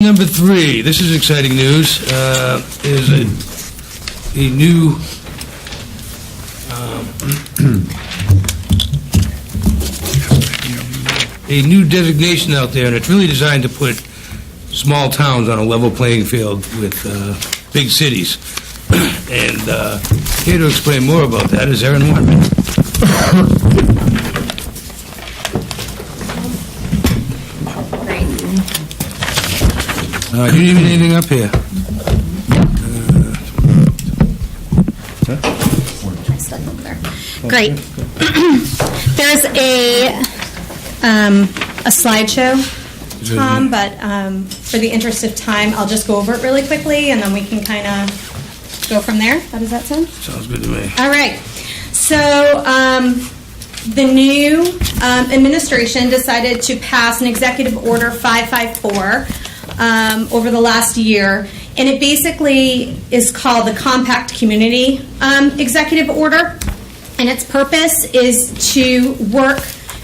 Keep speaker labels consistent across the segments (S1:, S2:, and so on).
S1: Number 3, this is exciting news, is a new designation out there, and it's really designed to put small towns on a level playing field with big cities. And here to explain more about that is Erin Wortman. You didn't even anything up here.
S2: Great. There's a slideshow, Tom, but for the interest of time, I'll just go over it really quickly, and then we can kind of go from there. How does that sound?
S1: Sounds good to me.
S2: All right. So the new administration decided to pass an Executive Order 554 over the last year, and it basically is called the Compact Community Executive Order, and its purpose is to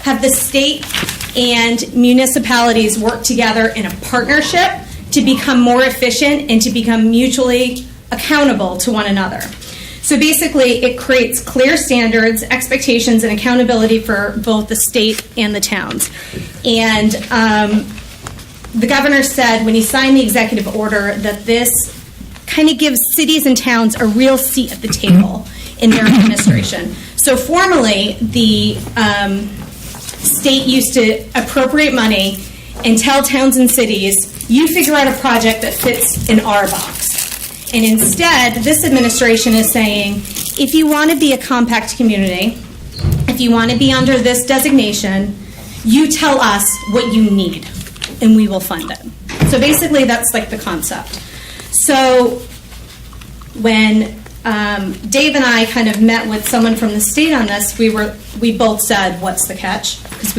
S2: have the state and municipalities work together in a partnership to become more efficient and to become mutually accountable to one another. So basically, it creates clear standards, expectations, and accountability for both the state and the towns. And the governor said when he signed the executive order that this kind of gives cities and towns a real seat at the table in their administration. So formally, the state used to appropriate money and tell towns and cities, you figure out a project that fits in our box. And instead, this administration is saying, if you want to be a compact community, if you want to be under this designation, you tell us what you need, and we will fund it. So basically, that's like the concept. So when Dave and I kind of met with someone from the state on this, we both said, what's the catch? Because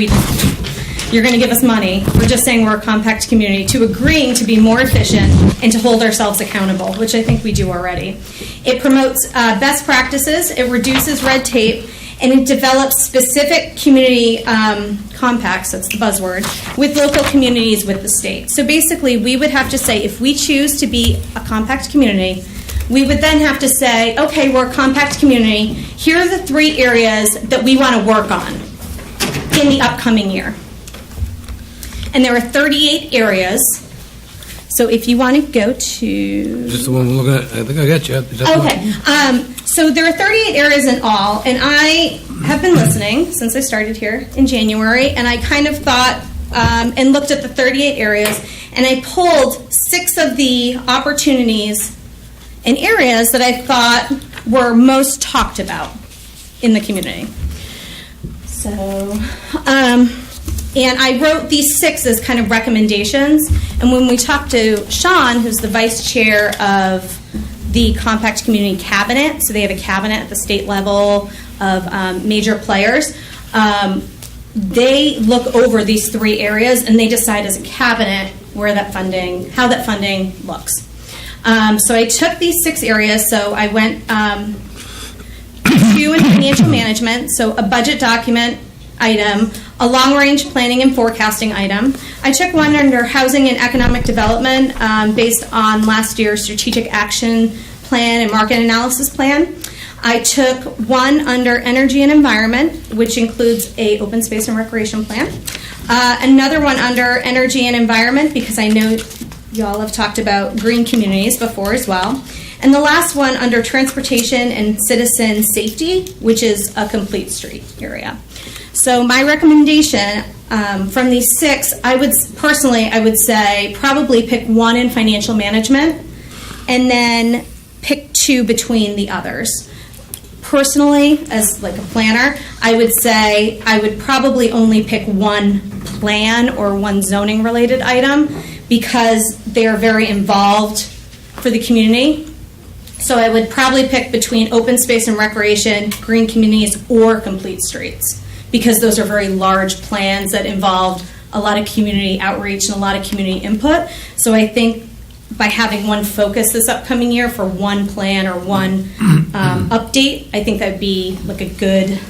S2: you're going to give us money. We're just saying we're a compact community, to agreeing to be more efficient and to hold ourselves accountable, which I think we do already. It promotes best practices, it reduces red tape, and it develops specific community compacts, that's the buzzword, with local communities with the state. So basically, we would have to say, if we choose to be a compact community, we would then have to say, okay, we're a compact community. Here are the 3 areas that we want to work on in the upcoming year. And there are 38 areas. So if you want to go to...
S1: Is this the one we're looking at? I think I got you. Is that
S2: okay. So there are 38 areas in all, and I have been listening since I started here in January, and I kind of thought and looked at the 38 areas, and I pulled 6 of the opportunities and areas that I thought were most talked about in the community. So, and I wrote these 6 as kind of recommendations, and when we talked to Sean, who's the vice chair of the Compact Community Cabinet, so they have a cabinet at the state level of major players, they look over these 3 areas, and they decide as a cabinet how that funding looks. So I took these 6 areas, so I went to in financial management, so a budget document item, a long-range planning and forecasting item. I took one under housing and economic development based on last year's strategic action plan and market analysis plan. I took one under energy and environment, which includes a open space and recreation plan. Another one under energy and environment, because I know y'all have talked about green communities before as well. And the last one under transportation and citizen safety, which is a complete street area. So my recommendation from these 6, I would say probably pick 1 in financial management and then pick 2 between the others. Personally, as like a planner, I would say I would probably only pick 1 plan or 1 zoning related item because they are very involved for the community. So I would probably pick between open space and recreation, green communities, or complete streets, because those are very large plans that involve a lot of community outreach and a lot of community input. So I think by having 1 focus this upcoming year for 1 plan or 1 update, I think that'd be like a good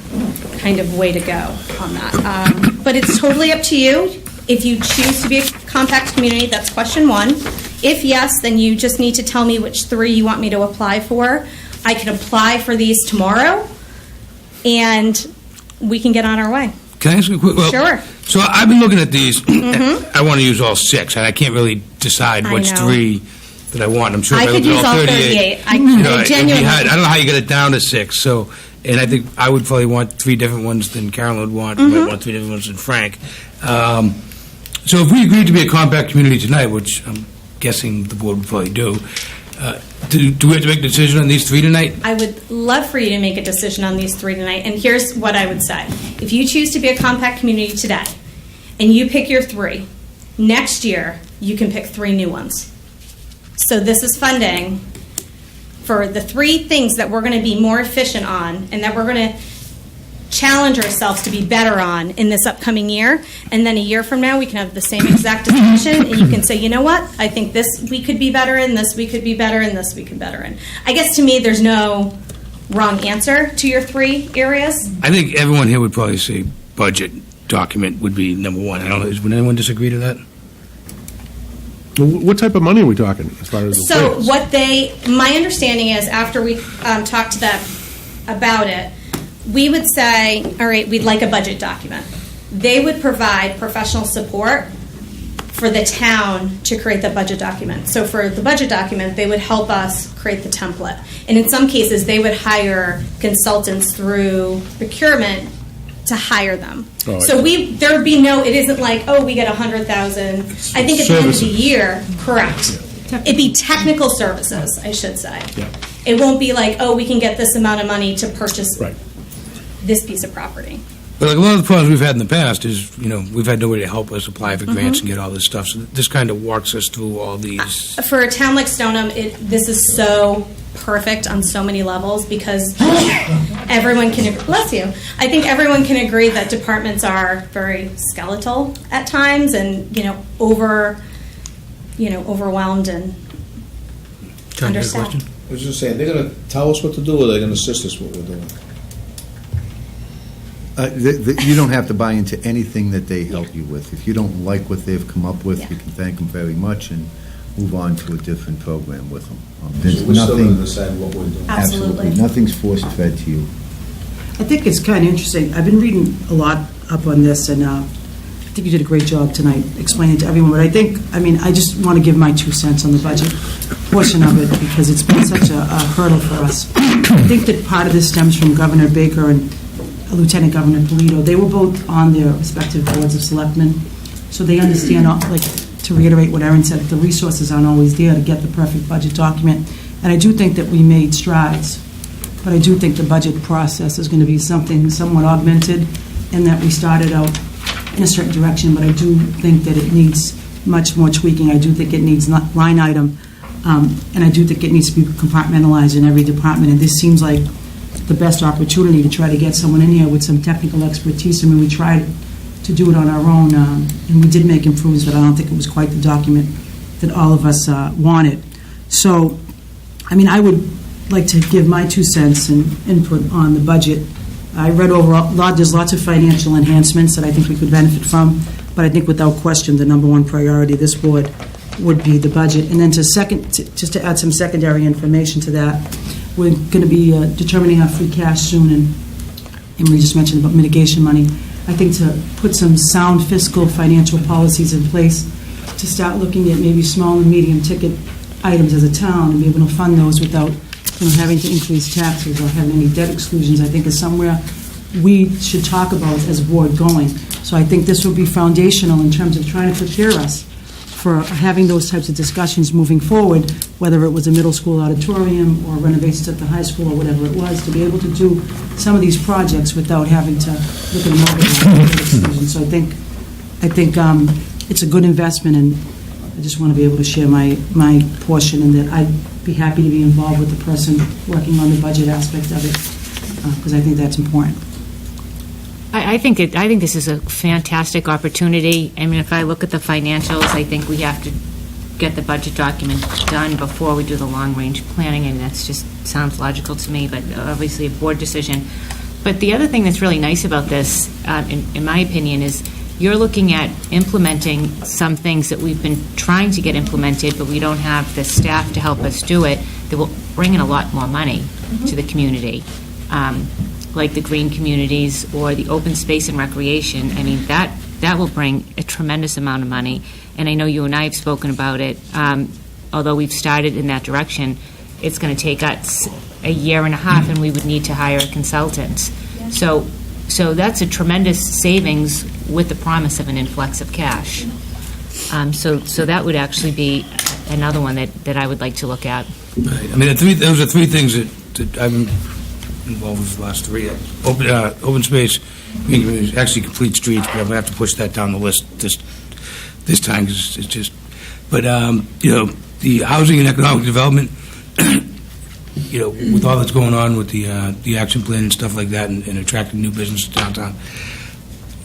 S2: kind of way to go on that. But it's totally up to you. If you choose to be a compact community, that's question one. If yes, then you just need to tell me which 3 you want me to apply for. I can apply for these tomorrow, and we can get on our way.
S1: Can I ask you a quick? Well,
S2: Sure.
S1: So I've been looking at these. I want to use all 6, and I can't really decide
S2: I
S1: which
S2: know.
S1: 3 that I want. I'm sure
S2: I
S1: if
S2: could
S1: look
S2: use
S1: at
S2: all 38. I
S1: You know, it'd be
S2: genuinely.
S1: hard. I don't know how you get it down to 6. So, and I think I would probably want 3 different ones than Carolyn would want.
S2: Mm-hmm.
S1: Might want 3 different ones than Frank. So if we agreed to be a compact community tonight, which I'm guessing the board would probably do we have to make a decision on these 3 tonight?
S2: I would love for you to make a decision on these 3 tonight, and here's what I would say. If you choose to be a compact community today, and you pick your 3, next year, you can pick 3 new ones. So this is funding for the 3 things that we're going to be more efficient on, and that we're going to challenge ourselves to be better on in this upcoming year. And then a year from now, we can have the same exact discussion, and you can say, you know what, I think this we could be better in, this we could be better in, this we could better in. I guess to me, there's no wrong answer to your 3 areas.
S1: I think everyone here would probably say budget document would be number 1. I don't know. Would anyone disagree to that?
S3: Well, what type of money are we talking as far as the
S2: So
S3: sales?
S2: my understanding is after we talked to them about it, we would say, all right, we'd like a budget document. They would provide professional support for the town to create the budget document. So for the budget document, they would help us create the template. And in some cases, they would hire consultants through procurement to hire them.
S3: Oh, I
S2: So
S3: see.
S2: there would be no, it isn't like, oh, we get 100,000. I think at the end of the
S3: Services.
S2: year, correct. It'd be technical services, I should say.
S3: Yeah.
S2: It won't be like, oh, we can get this amount of money to purchase
S3: Right.
S2: this piece of property.
S1: But like a lot of the problems we've had in the past is, we've had nobody to help us apply for grants and get all this stuff. So this kind of walks us through all these.
S2: For a town like Stoneham, this is so perfect on so many levels because everyone can, bless you, I think everyone can agree that departments are very skeletal at times and, overwhelmed and
S1: John, you had a
S2: understaffed.
S1: question?
S4: I was just saying, they're going to tell us what to do, or they're going to assist us what we're doing?
S5: You don't have to buy into anything that they help you with. If you don't like what they've come up with,
S2: Yeah.
S5: you can thank them very much and move on to a different program with them.
S4: So
S5: There's
S4: we're still going to
S5: nothing,
S4: decide what we're doing.
S2: Absolutely.
S5: nothing's force-fed to you.
S6: I think it's kind of interesting. I've been reading a lot up on this, and I think you did a great job tonight explaining to everyone. But I just want to give my 2 cents on the budget portion of it because it's been such a hurdle for us. I think that part of this stems from Governor Baker and Lieutenant Governor Polito. They were both on their respective boards of selectmen, so they understand, to reiterate what Erin said, the resources aren't always there to get the perfect budget document. And I do think that we made strides, but I do think the budget process is going to be something somewhat augmented, and that we started out in a certain direction, but I do think that it needs much more tweaking. I do think it needs line item, and I do think it needs to be compartmentalized in every department, and this seems like the best opportunity to try to get someone in here with some technical expertise. I mean, we tried to do it on our own, and we did make improvements, but I don't think it was quite the document that all of us wanted. So, I would like to give my 2 cents and input on the budget. I read over there's lots of financial enhancements that I think we could benefit from, but I think without question, the number 1 priority of this board would be the budget. And then just to add some secondary information to that, we're going to be determining our free cash soon, and Emery just mentioned about mitigation money. I think to put some sound fiscal financial policies in place to start looking at maybe small and medium ticket items as a town and be able to fund those without having to increase taxes or having any debt exclusions, I think is somewhere we should talk about as a board going. So I think this will be foundational in terms of trying to prepare us for having those types of discussions moving forward, whether it was a middle school auditorium or renovations at the high school or whatever it was, to be able to do some of these projects without having to look at them over. So I think it's a good investment, and I just want to be able to share my portion, and that I'd be happy to be involved with the person working on the budget aspect of it, because I think that's important.
S7: I think this is a fantastic opportunity. I mean, if I look at the financials, I think we have to get the budget document done before we do the long-range planning, and that's just sounds logical to me, but obviously a board decision. But the other thing that's really nice about this, in my opinion, is you're looking at implementing some things that we've been trying to get implemented, but we don't have the staff to help us do it, that will bring in a lot more money to the community, like the green communities or the open space and recreation. I mean, that will bring a tremendous amount of money, and I know you and I have spoken about it. Although we've started in that direction, it's going to take us a year and a half, and we would need to hire a consultant. So that's a tremendous savings with the promise of an influx of cash. So that would actually be another one that I would like to look at.
S1: Right. I mean, those are three things that I'm involved with the last three. Open space, green communities, actually complete streets, but I'm going to have to push that down the list this time because it's just. But, the housing and economic development, with all that's going on with the action plan and stuff like that and attracting new business to downtown.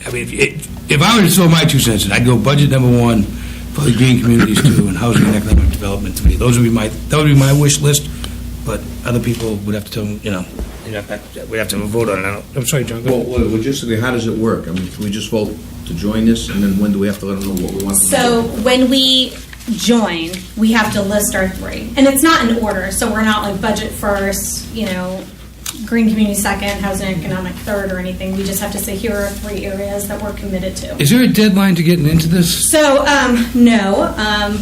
S1: I mean, if I were to throw my 2 cents in, I'd go budget number 1, probably green communities 2, and housing and economic development 3. That would be my wish list, but other people would have to tell them, we'd have to have a vote on it. I'm sorry, John.
S4: Well, logistically, how does it work? I mean, can we just vote to join this, and then when do we have to let them know what we want?
S2: So when we join, we have to list our 3. And it's not in order, so we're not like budget first, green community second, housing and economic third or anything. We just have to say, here are 3 areas that we're committed to.
S1: Is there a deadline to getting into this?
S2: So, no,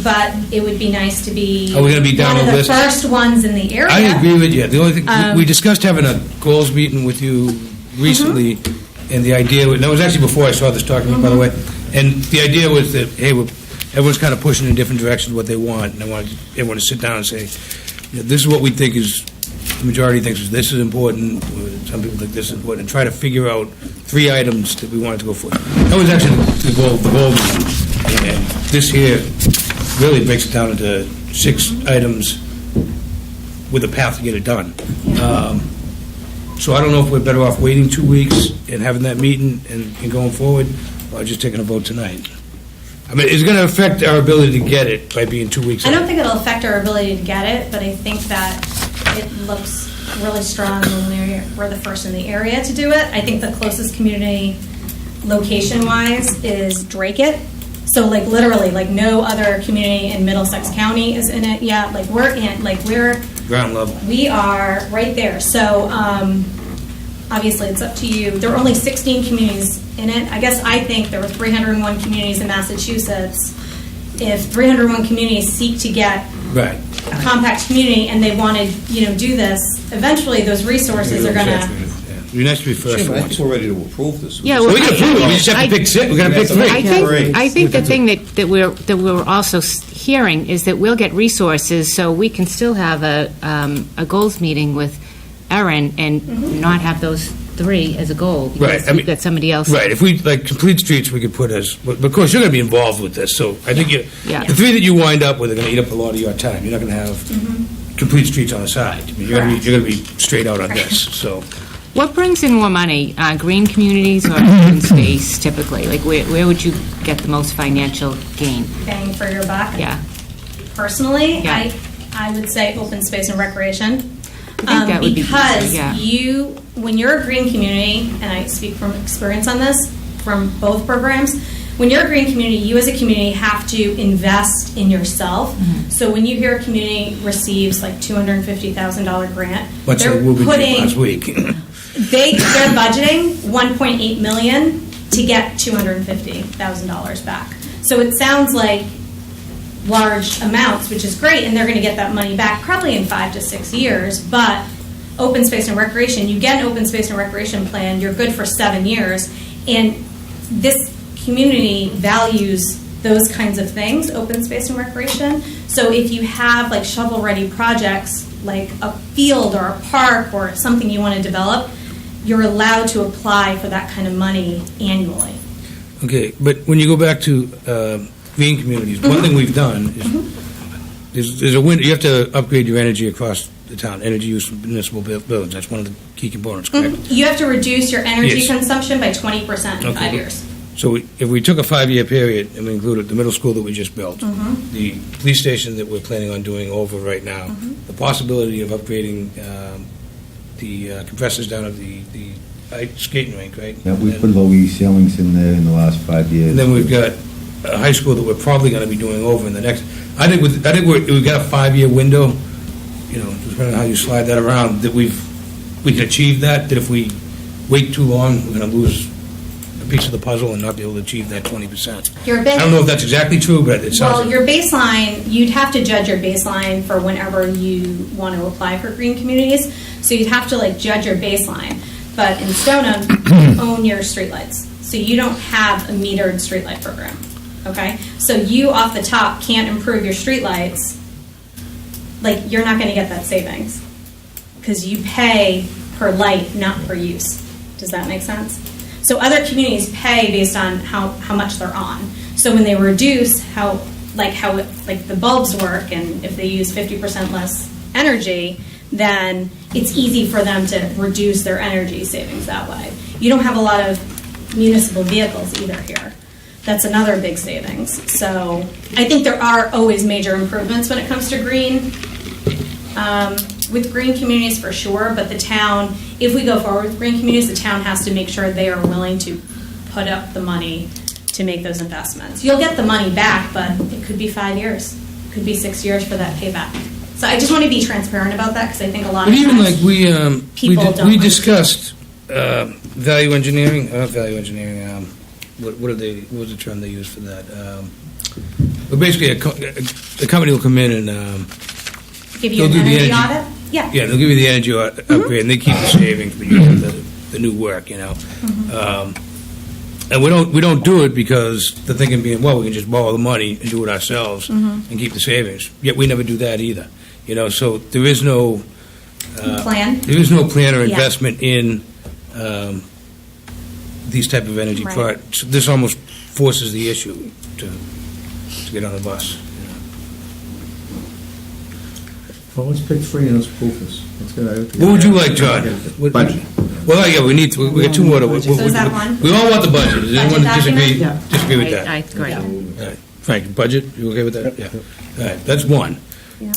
S2: but it would be nice to be
S1: Are we gonna be down
S2: one
S1: the
S2: of the
S1: list?
S2: first ones in the area.
S1: I agree with you. The only thing, we discussed having a goals meeting with you recently, and the idea, and that was actually before I saw this document, by the way, and the idea was that, hey, everyone's kind of pushing in different directions what they want, and I want everyone to sit down and say, this is what we think is, the majority thinks this is important, or some people think this is important, and try to figure out 3 items that we wanted to go for. That was actually the goal meeting. And this here really breaks it down into 6 items with a path to get it done. So I don't know if we're better off waiting 2 weeks and having that meeting and going forward, or just taking a vote tonight. I mean, it's going to affect our ability to get it by being 2 weeks.
S2: I don't think it'll affect our ability to get it, but I think that it looks really strong when we're the first in the area to do it. I think the closest community location-wise is Drake-it. So, like, literally, like, no other community in Middlesex County is in it yet. Like, we're
S1: Ground level.
S2: We are right there. So, obviously, it's up to you. There are only 16 communities in it. I guess I think there were 301 communities in Massachusetts. If 301 communities seek to get
S1: Right.
S2: a compact community and they want to, do this, eventually those resources are going to.
S1: It'd be nice to be first
S4: Jim,
S1: for
S4: I
S1: once.
S4: think we're ready to approve this.
S7: Yeah,
S1: Well, we can approve it, we just have to pick 6. We're going to pick 3.
S7: I think the thing that we're also hearing is that we'll get resources, so we can still have a goals meeting with Erin and not have those 3 as a goal,
S1: Right,
S7: because
S1: I mean-
S7: we've got somebody else.
S1: Right, if we, like, complete streets, we could put as, but of course, you're going to be involved with this, so I think
S7: Yeah.
S1: the 3 that you wind up with are going to eat up a lot of your time. You're not going to have complete streets on the side. I mean, you're going to be straight out on this, so.
S7: What brings in more money, green communities or open space typically? Like, where would you get the most financial gain?
S2: Bang for your buck.
S7: Yeah.
S2: Personally,
S7: Yeah.
S2: I would say open space and recreation.
S7: I think that would be
S2: because
S7: easier, yeah.
S2: when you're a green community, and I speak from experience on this, from both programs, when you're a green community, you as a community have to invest in yourself. So when you hear a community receives like $250,000 grant,
S1: What's
S2: they're
S1: the movie
S2: putting
S1: last week?
S2: they're budgeting $1.8 million to get $250,000 back. So it sounds like large amounts, which is great, and they're going to get that money back probably in 5 to 6 years. But open space and recreation, you get an open space and recreation plan, you're good for 7 years, and this community values those kinds of things, open space and recreation. So if you have like shovel-ready projects, like a field or a park or something you want to develop, you're allowed to apply for that kind of money annually.
S1: Okay, but when you go back to green communities, one thing we've done is there's a window, you have to upgrade your energy across the town, energy use in municipal buildings. That's one of the key components, correct?
S2: You have to reduce your energy
S1: Yes.
S2: consumption by 20% in
S1: Okay.
S2: 5 years.
S1: So if we took a 5-year period and we included the middle school that we just built, the police station that we're planning on doing over right now, the possibility of upgrading the compressors down at the skating rink, right?
S5: Yeah, we put low E ceilings in there in the last 5 years.
S1: And then we've got a high school that we're probably going to be doing over in the next, I think we've got a 5-year window, depending on how you slide that around, that we can achieve that if we wait too long, we're going to lose a piece of the puzzle and not be able to achieve that 20%. I don't know if that's exactly true, but it sounds.
S2: Well, your baseline, you'd have to judge your baseline for whenever you want to apply for green communities. So you'd have to judge your baseline. But in Stoneham, you own your streetlights. So you don't have a metered streetlight program. Okay? So you off the top can't improve your streetlights. You're not going to get that savings. Because you pay per light, not per use. Does that make sense? So other communities pay based on how much they're on. So when they reduce how the bulbs work, and if they use 50% less energy, then it's easy for them to reduce their energy savings that way. You don't have a lot of municipal vehicles either here. That's another big savings. So I think there are always major improvements when it comes to green. With green communities for sure, but the town, if we go forward with green communities, the town has to make sure they are willing to put up the money to make those investments. You'll get the money back, but it could be 5 years, it could be 6 years for that payback. So I just want to be transparent about that because I think a lot of
S1: But even
S2: times people don't
S1: we discussed value engineering, what was the term they used for that? But basically, a company will come in and
S2: give you an
S1: they'll do the
S2: energy
S1: energy
S2: audit. Yeah.
S1: Yeah, they'll give you the energy upgrade, and they keep the savings, but you have the new work, And we don't do it because the thinking being, well, we can just borrow the money and do it ourselves and keep the savings. Yet we never do that either, So there is no
S2: Plan.
S1: There is no plan or
S2: Yeah.
S1: investment in these type of energy
S2: Right.
S1: products. This almost forces the issue to get on the bus.
S4: Well, let's pick three and let's proof this.
S1: What would you like, John?
S4: Budget.
S1: Well, yeah, we got two more.
S2: So is that one?
S1: We all want the budget. Does anyone
S2: Budget
S1: disagree
S2: document?
S1: disagree with that?
S7: I agree.
S1: All right. Frank, budget, you okay with that? Yeah. All right, that's one.
S2: Yeah.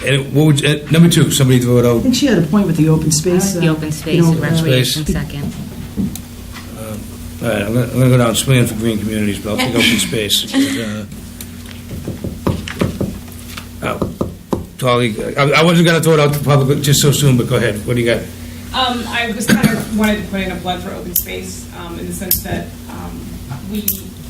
S1: And what would, number two, somebody throw it
S6: I
S1: out.
S6: think she had a point with the open space.
S7: The open space and recreation second.
S1: All right, I'm gonna go down swinging for green communities, but I'll take open space. Tolly, I wasn't gonna throw it out to the public just so soon, but go ahead. What do you got?
S8: I was kind of wanted to put in a plug for open space in the sense that we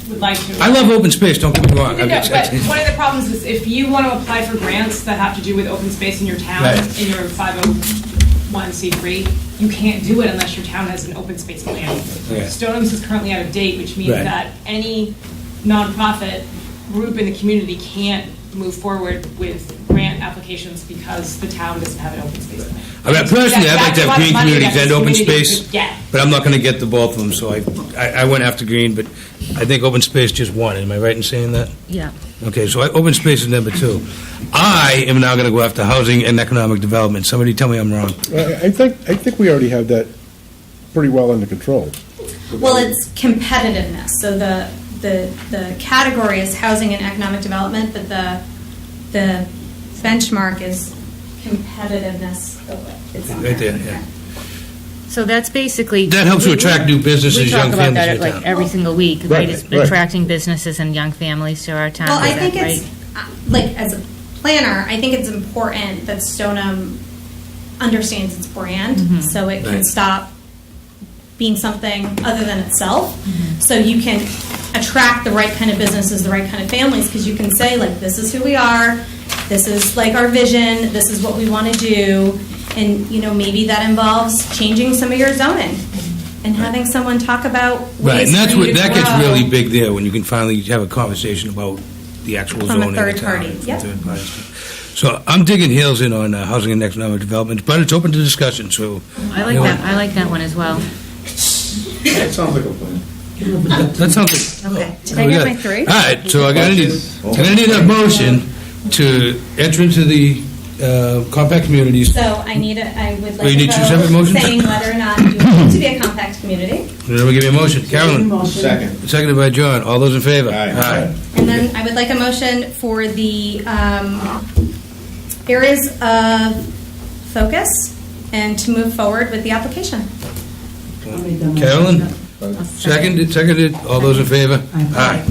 S8: would like to.
S1: I love open space, don't get me wrong.
S8: No, but one of the problems is if you want to apply for grants that have to do with open space in your town,
S1: Right.
S8: in your 501c3, you can't do it unless your town has an open space plan.
S1: Yeah.
S8: Stoneham's is currently out of date, which means
S1: Right.
S8: that any nonprofit group in the community can't move forward with grant applications because the town doesn't have an open space plan.
S1: I mean, personally, I'd like to
S8: That's a lot
S1: have
S8: of
S1: green
S8: money
S1: communities
S8: that
S1: and
S8: this
S1: open
S8: community
S1: space,
S8: could get.
S1: but I'm not gonna get the both of them, so I went after green, but I think open space just one. Am I right in saying that?
S7: Yeah.
S1: Okay, so open space is number two. I am now gonna go after housing and economic development. Somebody tell me I'm wrong.
S3: I think we already have that pretty well under control.
S2: Well, it's competitiveness. So the category is housing and economic development, but the benchmark is competitiveness. It's on
S1: Right there, yeah.
S2: Okay.
S7: So that's basically.
S1: That helps to attract new businesses, young
S7: We talk about
S1: families
S7: that
S1: to
S7: like
S1: town.
S7: every single week,
S3: Right,
S7: right? It's
S3: right.
S7: attracting businesses and young families to our town.
S2: Well, I
S7: Is that
S2: think
S7: right?
S2: it's, as a planner, I think it's important that Stoneham understands its brand, so it can
S1: Right.
S2: stop being something other than itself. So you can attract the right kind of businesses, the right kind of families, because you can say, this is who we are, this is our vision, this is what we want to do, and, maybe that involves changing some of your zoning and having someone talk about
S1: Right,
S2: ways
S1: and that's
S2: for you
S1: what,
S2: to
S1: that gets
S2: grow.
S1: really big there, when you can finally have a conversation about the actual
S2: From a
S1: zoning of the
S2: third
S1: town.
S2: party,
S1: from
S2: yep.
S1: third parties. So I'm digging heels in on housing and economic development, but it's open to discussion, so.
S7: I like that. I like that one as well.
S4: That sounds like a plan.
S1: That sounds like.
S2: Okay. Did I get my three?
S1: All right, so I'm gonna need a motion to enter into the compact communities.
S2: So I would
S1: Oh, you
S2: like
S1: need two
S2: to
S1: separate
S2: vote
S1: motions?
S2: saying whether or not you want to be a compact community.
S1: Then we give you a motion. Carolyn,
S6: Motion.
S4: Second.
S1: seconded by John. All those in favor?
S4: Aye.
S2: And then I would like a motion for the areas of focus and to move forward with the application.
S6: make that motion.
S1: Carolyn? Seconded, all those in favor? Aye.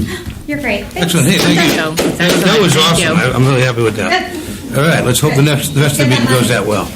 S2: You're great. Thanks.
S1: Excellent, hey, thank you.
S7: So, that's
S1: That was
S7: excellent. Thank
S1: awesome,
S7: you.
S1: I'm really happy with that. All right, let's hope the rest of the meeting goes that well.